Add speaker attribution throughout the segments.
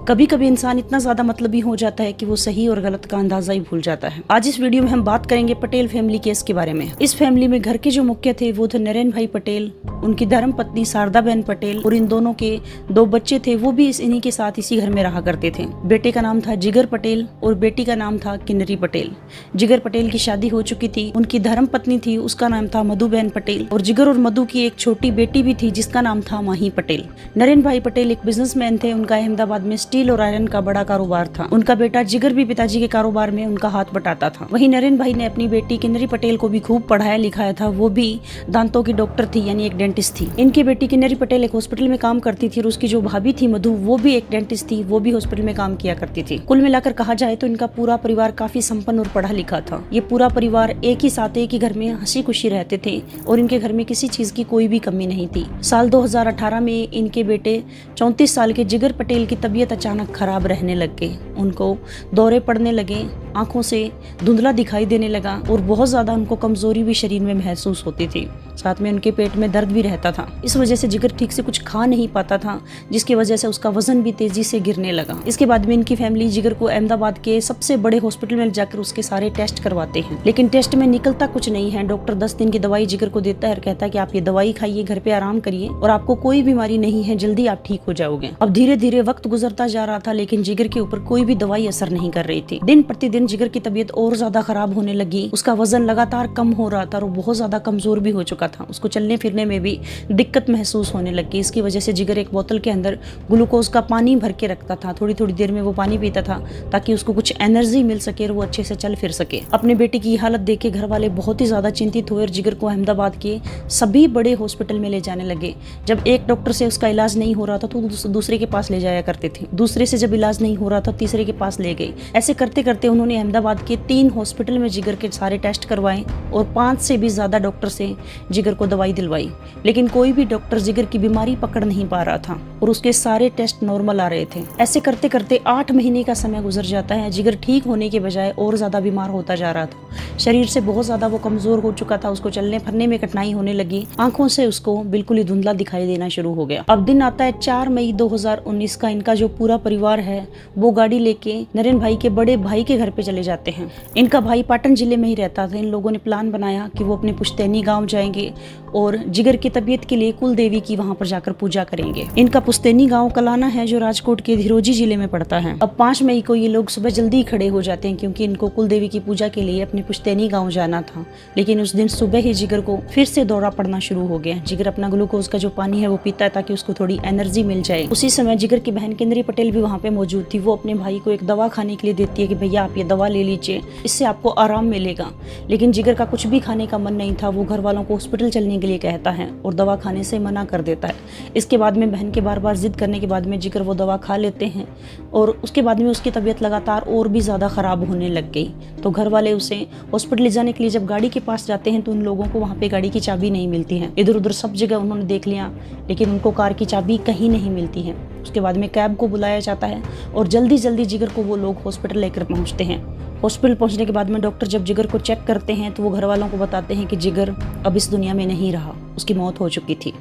Speaker 1: कभी कभी इंसान इतना ज्यादा मतलबी हो जाता है कि वो सही और गलत का अंदाजा ही भूल जाता है। आज इस वीडियो में हम बात करेंगे पटेल फैमिली केस के बारे में। इस फैमिली में घर के जो मुखिया थे वो थे नरेन भाई पटेल, उनकी धर्म पत्नी शारदा बहन पटेल और इन दोनों के 2 बच्चे थे, वो भी इन्हीं के साथ इसी घर में रहा करते थे। बेटे का नाम था जिगर पटेल और बेटी का नाम था किन्नरी पटेल। जिगर पटेल की शादी हो चुकी थी, उनकी धर्म पत्नी थी, उसका नाम था मधु बहन पटेल और जिगर और मधु की एक छोटी बेटी भी थी जिसका नाम था माही पटेल। नरेन भाई पटेल एक बिजनेसमैन थे, उनका अहमदाबाद में स्टील और आयरन का बड़ा कारोबार था। उनका बेटा जिगर भी पिताजी के कारोबार में उनका हाथ बटाता था। वहीं नरेन भाई ने अपनी बेटी किन्नरी पटेल को भी खूब पढ़ाया लिखाया था, वो भी दांतों की डॉक्टर थी, यानी एक डेंटिस्ट थी। इनकी बेटी किन्नरी पटेल एक हॉस्पिटल में काम करती थी और उसकी जो भाभी थी मधु, वो भी एक डेंटिस्ट थी, वो भी हॉस्पिटल में काम किया करती थी। कुल मिलाकर कहा जाए तो इनका पूरा परिवार काफी संपन्न और पढ़ा लिखा था। ये पूरा परिवार एक ही साथ एक ही घर में हंसी खुशी रहते थे और इनके घर में किसी चीज की कोई भी कमी नहीं थी। साल 2018 में इनके बेटे 34 साल के जिगर पटेल की तबीयत अचानक खराब रहने लग गई। उनको दौरे पड़ने लगे, आंखों से धुंधला दिखाई देने लगा और बहुत ज्यादा उनको कमजोरी भी शरीर में महसूस होती थी। साथ में उनके पेट में दर्द भी रहता था। इस वजह से जिगर ठीक से कुछ खा नहीं पाता था, जिसकी वजह से उसका वजन भी तेजी से गिरने लगा। इसके बाद में इनकी फैमिली जिगर को अहमदाबाद के सबसे बड़े हॉस्पिटल में जाकर उसके सारे टेस्ट करवाते हैं, लेकिन टेस्ट में निकलता कुछ नहीं है। डॉक्टर 10 दिन की दवाई जिगर को देता है और कहता है कि आप ये दवाई खाइए, घर पे आराम करिए और आपको कोई बीमारी नहीं है, जल्दी आप ठीक हो जाओगे। अब धीरे धीरे वक्त गुजरता जा रहा था, लेकिन जिगर के ऊपर कोई भी दवाई असर नहीं कर रही थी। दिन प्रतिदिन जिगर की तबीयत और ज्यादा खराब होने लगी। उसका वजन लगातार कम हो रहा था और बहुत ज्यादा कमजोर भी हो चुका था। उसको चलने फिरने में भी दिक्कत महसूस होने लगी। इसकी वजह से जिगर एक बोतल के अंदर ग्लूकोज का पानी भर के रखता था। थोड़ी थोड़ी देर में वो पानी पीता था ताकि उसको कुछ एनर्जी मिल सके और वो अच्छे से चल फिर सके। अपने बेटे की हालत देख के घर वाले बहुत ही ज्यादा चिंतित हुए और जिगर को अहमदाबाद के सभी बड़े हॉस्पिटल में ले जाने लगे। जब एक डॉक्टर से उसका इलाज नहीं हो रहा था तो दूसरे के पास ले जाया करते थे। दूसरे से जब इलाज नहीं हो रहा था तीसरे के पास ले गए। ऐसे करते करते उन्होंने अहमदाबाद के 3 हॉस्पिटल में जिगर के सारे टेस्ट करवाए और 5 से भी ज्यादा डॉक्टर से जिगर को दवाई दिलवाई, लेकिन कोई भी डॉक्टर जिगर की बीमारी पकड़ नहीं पा रहा था और उसके सारे टेस्ट नॉर्मल आ रहे थे। ऐसे करते करते 8 महीने का समय गुजर जाता है। जिगर ठीक होने के बजाय और ज्यादा बीमार होता जा रहा था। शरीर से बहुत ज्यादा वो कमजोर हो चुका था। उसको चलने फिरने में कठिनाई होने लगी। आंखों से उसको बिल्कुल ही धुंधला दिखाई देना शुरू हो गया। अब दिन आता है 4 मई 2019 का। इनका जो पूरा परिवार है वो गाड़ी लेके नरेन भाई के बड़े भाई के घर पे चले जाते हैं। इनका भाई पाटन जिले में ही रहता था। इन लोगों ने प्लान बनाया कि वो अपने पुश्तैनी गांव जाएंगे और जिगर की तबीयत के लिए कुल देवी की वहां पर जाकर पूजा करेंगे। इनका पुश्तैनी गांव कलाना है जो राजकोट के धिरोजी जिले में पड़ता है। अब 5 मई को ये लोग सुबह जल्दी खड़े हो जाते हैं क्योंकि इनको कुल देवी की पूजा के लिए अपने पुश्तैनी गांव जाना था। लेकिन उस दिन सुबह ही जिगर को फिर से दौरा पड़ना शुरू हो गया। जिगर अपना ग्लूकोज का जो पानी है वो पीता है ताकि उसको थोड़ी एनर्जी मिल जाए। उसी समय जिगर की बहन किन्नरी पटेल भी वहाँ पे मौजूद थी। वो अपने भाई को एक दवा खाने के लिए देती है कि भैया आप ये दवा ले लीजिए, इससे आपको आराम मिलेगा। लेकिन जिगर का कुछ भी खाने का मन नहीं था। वो घर वालों को हॉस्पिटल चलने के लिए कहता है और दवा खाने से मना कर देता है। इसके बाद में बहन के बार बार जिद करने के बाद में जिगर वो दवा खा लेते हैं और उसके बाद में उसकी तबीयत लगातार और भी ज़्यादा ख़राब होने लग गई। तो घर वाले उसे हॉस्पिटल ले जाने के लिए जब गाड़ी के पास जाते हैं तो उन लोगों को वहाँ पे गाड़ी की चाबी नहीं मिलती है। इधर उधर सब जगह उन्होंने देख लिया, लेकिन उनको कार की चाबी कहीं नहीं मिलती है। उसके बाद में कैब को बुलाया जाता है और जल्दी जल्दी जिगर को वो लोग हॉस्पिटल लेकर पहुँचते हैं। हॉस्पिटल पहुंचने के बाद में डॉक्टर जब जिगर को चेक करते हैं तो वो घर वालों को बताते हैं कि जिगर अब इस दुनिया में नहीं रहा, उसकी मौत हो चुकी थी।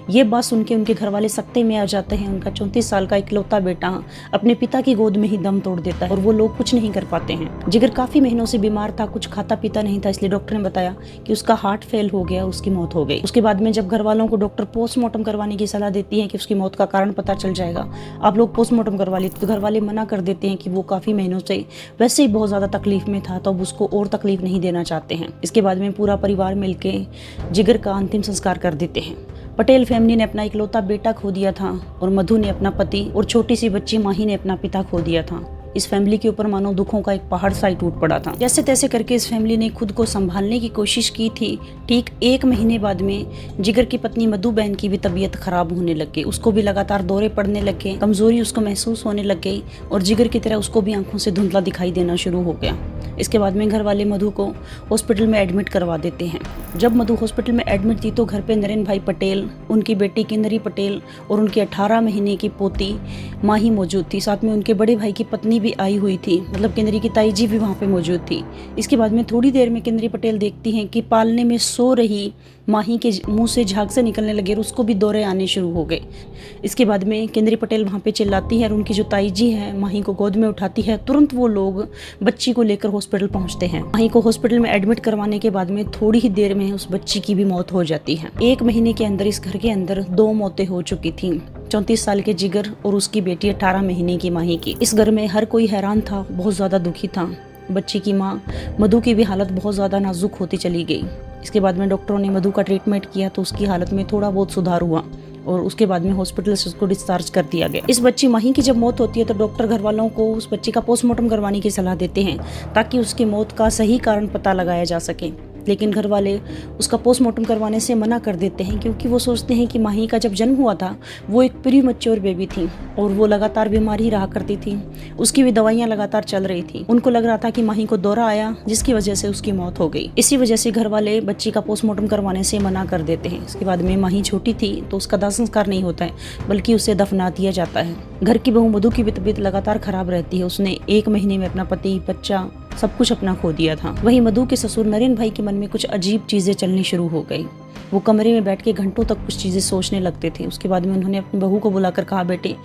Speaker 1: ये बात सुन के उनके घर वाले सकते में आ जाते हैं। उनका 34 साल का इकलौता बेटा अपने पिता की गोद में ही दम तोड़ देता है और वो लोग कुछ नहीं कर पाते हैं। जिगर काफ़ी महीनों से बीमार था, कुछ खाता पीता नहीं था, इसलिए डॉक्टर ने बताया कि उसका हार्ट फेल हो गया, उसकी मौत हो गई। उसके बाद में जब घर वालों को डॉक्टर पोस्टमार्टम करवाने की सलाह देती है कि उसकी मौत का कारण पता चल जाएगा, आप लोग पोस्टमार्टम करवा लीजिए, तो घर वाले मना कर देते हैं कि वो काफ़ी महीनों से वैसे ही बहुत ज़्यादा तकलीफ में था, तो अब उसको और तकलीफ नहीं देना चाहते हैं। इसके बाद में पूरा परिवार मिलके जिगर का अंतिम संस्कार कर देते हैं। पटेल फैमिली ने अपना इकलौता बेटा खो दिया था और मधु ने अपना पति और छोटी सी बच्ची माही ने अपना पिता खो दिया था। इस फैमिली के ऊपर मानो दुखों का एक पहाड़ सा ही टूट पड़ा था। जैसे तैसे करके इस फैमिली ने खुद को संभालने की कोशिश की थी। ठीक 1 महीने बाद में जिगर की पत्नी मधु बहन की भी तबीयत खराब होने लग गई। उसको भी लगातार दौरे पड़ने लग गए, कमजोरी उसको महसूस होने लग गई और जिगर की तरह उसको भी आंखों से धुंधला दिखाई देना शुरू हो गया। इसके बाद में घर वाले मधु को हॉस्पिटल में एडमिट करवा देते हैं। जब मधु हॉस्पिटल में एडमिट थी तो घर पे नरेन भाई पटेल, उनकी बेटी किन्नरी पटेल और उनकी 18 महीने की पोती माही मौजूद थी। साथ में उनके बड़े भाई की पत्नी भी आई हुई थी, मतलब किन्नरी की ताई जी भी वहाँ पे मौजूद थी। इसके बाद में थोड़ी देर में किन्नरी पटेल देखती हैं कि पालने में सो रही माही के मुंह से झाग से निकलने लगे और उसको भी दौरे आने शुरू हो गए। इसके बाद में केंद्री पटेल वहाँ पे चिल्लाती है और उनकी जो ताई जी है माही को गोद में उठाती है। तुरंत वो लोग बच्ची को लेकर हॉस्पिटल पहुँचते हैं। माही को हॉस्पिटल में एडमिट करवाने के बाद में थोड़ी ही देर में उस बच्ची की भी मौत हो जाती है। 1 महीने के अंदर इस घर के अंदर 2 मौतें हो चुकी थी। 34 साल के जिगर और उसकी बेटी 18 महीने की माही की। इस घर में हर कोई हैरान था, बहुत ज्यादा दुखी था। बच्ची की माँ मधु की भी हालत बहुत ज्यादा नाजुक होती चली गई। इसके बाद में डॉक्टरों ने मधु का ट्रीटमेंट किया तो उसकी हालत में थोड़ा बहुत सुधार हुआ और उसके बाद में हॉस्पिटल से उसको डिस्चार्ज कर दिया गया। इस बच्ची माही की जब मौत होती है तो डॉक्टर घर वालों को उस बच्ची का पोस्टमार्टम करवाने की सलाह देते हैं ताकि उसकी मौत का सही कारण पता लगाया जा सके। लेकिन घर वाले उसका पोस्टमार्टम करवाने से मना कर देते हैं क्योंकि वो सोचते हैं कि माही का जब जन्म हुआ था वो एक प्री मैच्योर बेबी थी और वो लगातार बीमार ही रहा करती थी। उसकी भी दवाइयाँ लगातार चल रही थी। उनको लग रहा था कि माही को दौरा आया जिसकी वजह से उसकी मौत हो गई। इसी वजह से घर वाले बच्ची का पोस्टमार्टम करवाने से मना कर देते हैं। इसके बाद में माही छोटी थी तो उसका दाह संस्कार नहीं होता है बल्कि उसे दफना दिया जाता है। घर की बहू मधु की भी तबीयत लगातार खराब रहती है। उसने 1 महीने में अपना पति, बच्चा सब कुछ अपना खो दिया था। वहीं मधु के ससुर नरेन भाई के मन में कुछ अजीब चीजें चलनी शुरू हो गई। वो कमरे में बैठ के घंटों तक कुछ चीजें सोचने लगते थे। उसके बाद में उन्होंने अपनी बहू को बुलाकर कहा, बेटे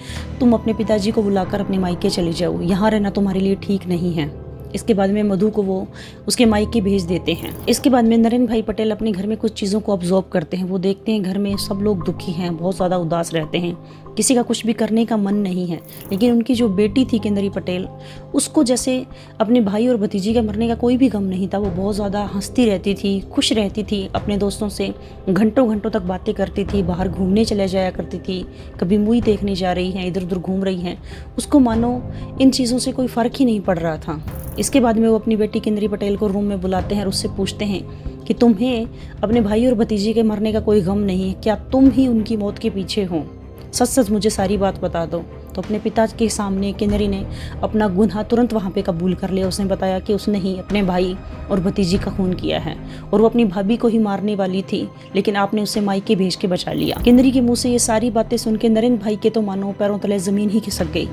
Speaker 1: तुम अपने पिताजी को बुलाकर अपने मायके चले जाओ, यहाँ रहना तुम्हारे लिए ठीक नहीं है। इसके बाद में मधु को वो उसके मायके भेज देते हैं। इसके बाद में नरेन भाई पटेल अपने घर में कुछ चीज़ों को ऑब्जर्व करते हैं। वो देखते हैं घर में सब लोग दुखी हैं, बहुत ज़्यादा उदास रहते हैं, किसी का कुछ भी करने का मन नहीं है। लेकिन उनकी जो बेटी थी केंद्री पटेल, उसको जैसे अपने भाई और भतीजी का मरने का कोई भी गम नहीं था। वो बहुत ज़्यादा हंसती रहती थी, खुश रहती थी, अपने दोस्तों से घंटों घंटों तक बातें करती थी, बाहर घूमने चले जाया करती थी, कभी मूवी देखने जा रही हैं, इधर उधर घूम रही हैं। उसको मानो इन चीज़ों से कोई फ़र्क ही नहीं पड़ रहा था। इसके बाद में वो अपनी बेटी केंद्री पटेल को रूम में बुलाते हैं और उससे पूछते हैं कि तुम्हें अपने भाई और भतीजी के मरने का कोई गम नहीं है क्या? तुम ही उनकी मौत के पीछे हो? सच सच मुझे सारी बात बता दो। तो अपने पिता के सामने केंद्री ने अपना गुनाह तुरंत वहाँ पे कबूल कर लिया। उसने बताया कि उसने ही अपने भाई और भतीजी का खून किया है और वो अपनी भाभी को ही मारने वाली थी, लेकिन आपने उसे मायके भेज के बचा लिया। केंद्री के मुंह से ये सारी बातें सुन के नरेन भाई के तो मानो पैरों तले जमीन ही खिसक गई।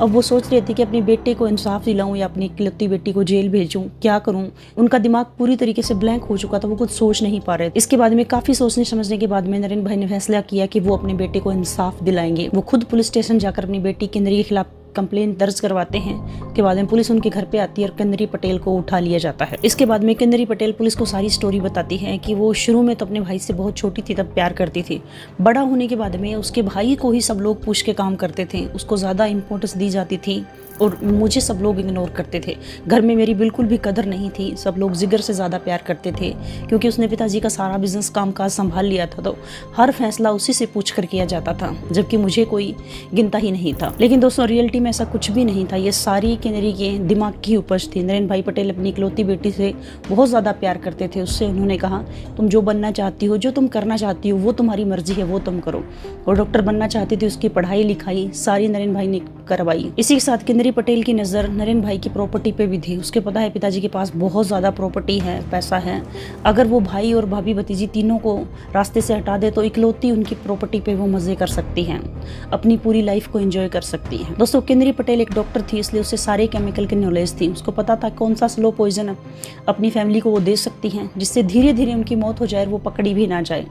Speaker 1: अब वो सोच रहे थे कि अपने बेटे को इंसाफ दिलाऊं या अपनी इकलौती बेटी को जेल भेजूं, क्या करूं। उनका दिमाग पूरी तरीके से ब्लैंक हो चुका था, वो कुछ सोच नहीं पा रहे। इसके बाद में काफी सोचने समझने के बाद में नरेन भाई ने फैसला किया कि वो अपने बेटे को इंसाफ दिलाएंगे। वो खुद पुलिस स्टेशन जाकर अपनी बेटी केंद्री के खिलाफ कंप्लेन दर्ज करवाते हैं। उसके बाद में पुलिस उनके घर पे आती है और केंद्री पटेल को उठा लिया जाता है। इसके बाद में केंद्री पटेल पुलिस को सारी स्टोरी बताती है कि वो शुरू में तो अपने भाई से बहुत छोटी थी तब प्यार करती थी, बड़ा होने के बाद में उसके भाई को ही सब लोग पूछ के काम करते थे, उसको ज़्यादा इंपॉर्टेंस दी जाती थी और मुझे सब लोग इग्नोर करते थे। घर में मेरी बिल्कुल भी कदर नहीं थी, सब लोग जिगर से ज़्यादा प्यार करते थे क्योंकि उसने पिताजी का सारा बिजनेस कामकाज संभाल लिया था, तो हर फैसला उसी से पूछ कर किया जाता था, जबकि मुझे कोई गिनता ही नहीं था। लेकिन दोस्तों रियलिटी में ऐसा कुछ भी नहीं था। ये सारी केंद्री के दिमाग की उपज थी। नरेन भाई पटेल अपनी इकलौती बेटी से बहुत ज़्यादा प्यार करते थे। उससे उन्होंने कहा, तुम जो बनना चाहती हो, जो तुम करना चाहती हो, वो तुम्हारी मर्जी है, वो तुम करो। और डॉक्टर बनना चाहती थी, उसकी पढ़ाई लिखाई सारी नरेन भाई ने करवाई। इसी के साथ केंद्री पटेल की नज़र नरेन भाई की प्रॉपर्टी पे भी थी। उसके पता है पिताजी के पास बहुत ज़्यादा प्रॉपर्टी है, पैसा है। अगर वो भाई और भाभी भतीजी तीनों को रास्ते से हटा दे तो इकलौती उनकी प्रॉपर्टी पे वो मज़े कर सकती हैं, अपनी पूरी लाइफ को एंजॉय कर सकती हैं। दोस्तों केंद्री पटेल एक डॉक्टर थी, इसलिए उसे सारे केमिकल की नॉलेज थी। उसको पता था कौन सा स्लो पॉइजन अपनी फैमिली को वो दे सकती हैं जिससे धीरे धीरे उनकी मौत हो जाए, वो पकड़ी भी ना जाए।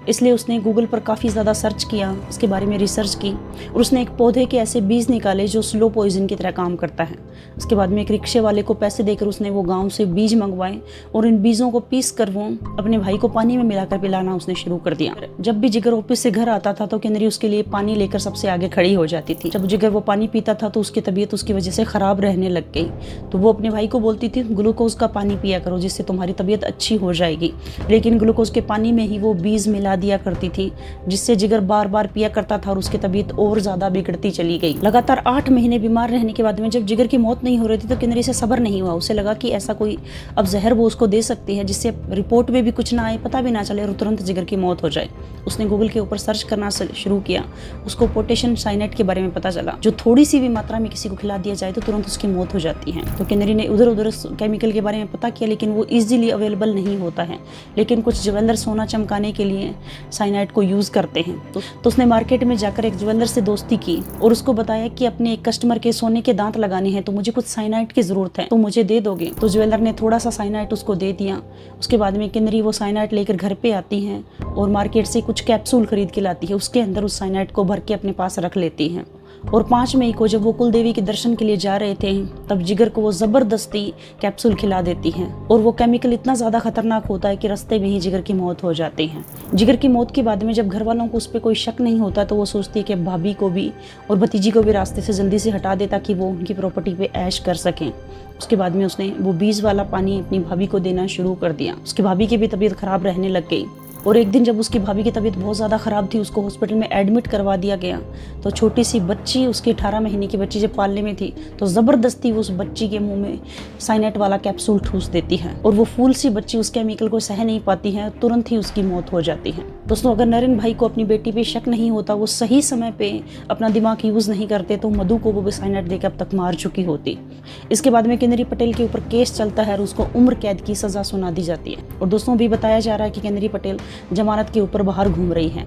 Speaker 1: इसलिए उसने गूगल पर काफ़ी ज़्यादा सर्च किया, इसके बारे में रिसर्च की और उसने एक पौधे के ऐसे बीज निकाले जो स्लो पॉइजन की तरह काम करता है। उसके बाद में एक रिक्शे वाले को पैसे देकर उसने वो गांव से बीज मंगवाए और इन बीजों को पीस कर वो अपने भाई को पानी में मिलाकर पिलाना उसने शुरू कर दिया। जब भी जिगर ऑफिस से घर आता था तो केंद्री उसके लिए पानी लेकर सबसे आगे खड़ी हो जाती थी। जब जिगर वो पानी पीता था तो उसकी तबीयत उसकी वजह से खराब रहने लग गई, तो वो अपने भाई को बोलती थी ग्लूकोज का पानी पिया करो जिससे तुम्हारी तबीयत अच्छी हो जाएगी। लेकिन ग्लूकोज के पानी में ही वो बीज मिला दिया करती थी जिससे जिगर बार बार पिया करता था और उसकी तबीयत और ज्यादा बिगड़ती चली गई। लगातार 8 महीने बीमार रहने के बाद में जब जिगर की मौत नहीं हो रही थी तो केंद्री से सब्र नहीं हुआ। उसे लगा कि ऐसा कोई अब जहर वो उसको दे सकती है जिससे रिपोर्ट में भी कुछ ना आए, पता भी ना चले और तुरंत जिगर की मौत हो जाए। उसने गूगल के ऊपर सर्च करना शुरू किया। उसको पोटेशियम साइनेट के बारे में पता चला, जो थोड़ी सी भी मात्रा में किसी को खिला दिया जाए तो तुरंत उसकी मौत हो जाती है। तो केंद्री ने उधर उधर केमिकल के बारे में पता किया, लेकिन वो इजीली अवेलेबल नहीं होता है। लेकिन कुछ ज्वेलर सोना चमकाने के लिए साइनाइड को यूज करते हैं। तो उसने मार्केट में जाकर एक ज्वेलर से दोस्ती की और उसको बताया कि अपने एक कस्टमर के सोने के दांत लगाने हैं तो मुझे कुछ साइनाइड की जरूरत है, तो मुझे दे दोगे? तो ज्वेलर ने थोड़ा सा साइनाइड उसको दे दिया। उसके बाद में किन्नरी वो साइनाइड लेकर घर पे आती हैं और मार्केट से कुछ कैप्सूल खरीद के लाती है। उसके अंदर उस साइनाइड को भर के अपने पास रख लेती हैं। और 5 मई को जब वो कुल देवी के दर्शन के लिए जा रहे थे तब जिगर को वो जबरदस्ती कैप्सूल खिला देती हैं और वो केमिकल इतना ज्यादा खतरनाक होता है कि रास्ते में ही जिगर की मौत हो जाती है। जिगर की मौत के बाद में जब घर वालों को उस पर कोई शक नहीं होता तो वो सोचती है कि भाभी को भी और भतीजी को भी रास्ते से जल्दी से हटा दे ताकि वो उनकी प्रॉपर्टी पे ऐश कर सकें। उसके बाद में उसने वो बीज वाला पानी अपनी भाभी को देना शुरू कर दिया। उसकी भाभी की भी तबीयत खराब रहने लग गई और एक दिन जब उसकी भाभी की तबीयत बहुत ज़्यादा ख़राब थी, उसको हॉस्पिटल में एडमिट करवा दिया गया। तो छोटी सी बच्ची, उसकी 18 महीने की बच्ची जब पालने में थी तो ज़बरदस्ती उस बच्ची के मुंह में साइनाइड वाला कैप्सूल ठूस देती है और वो फूल सी बच्ची उस केमिकल को सह नहीं पाती है, तुरंत ही उसकी मौत हो जाती है। दोस्तों, अगर नरेन भाई को अपनी बेटी पे शक नहीं होता, वो सही समय पे अपना दिमाग यूज़ नहीं करते तो मधु को वो भी साइनाइड देकर अब तक मार चुकी होती। इसके बाद में किन्नरी पटेल के ऊपर केस चलता है और उसको उम्र कैद की सज़ा सुना दी जाती है। और दोस्तों, भी बताया जा रहा है कि किन्नरी पटेल जमानत के ऊपर बाहर घूम रही हैं।